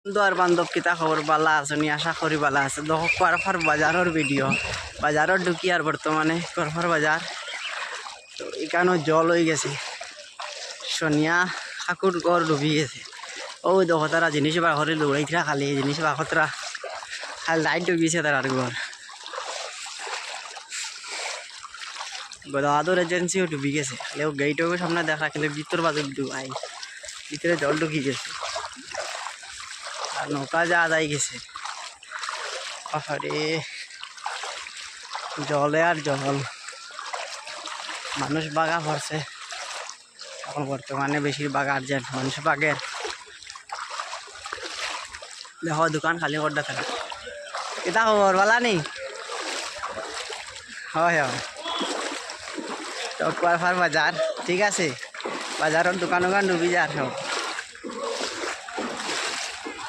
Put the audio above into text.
দোয়ার বান্ধব কিতা খবর বালা আছে নি আশা করি বালা আছে দেখো করফার বাজারের ভিডিও বাজারত ঢুকি আর বর্তমানে করফার বাজার তো এখানেও জল হয়ে গেছে সোনিয়া ঠাকুর ঘর ডুবি গেছে ও দেখো তারা জিনিস বাঘরে দৌড়াইতরা খালি জিনিস বাঘতরা খালি লাইট ডুবিছে তার ঘর গদাদর এজেন্সিও ডুবি গেছে খালি ও গেইটও সামনে দেখা কিন্তু ভিতর বাজে ডুবাই ভিতরে জল ঢুকি গেছে আর নৌকা যা যাই গেছে আরে জলে আর জল মানুষ বাগা পড়ছে এখন বর্তমানে বেশিরভাগ আর্জেন্ট মানুষ বাগের দেখো দোকান খালি করতে থাকে এটা খবর বলা নেই হয় হয় চকপার বাজার ঠিক আছে বাজারের দোকান ডুবি যায় সব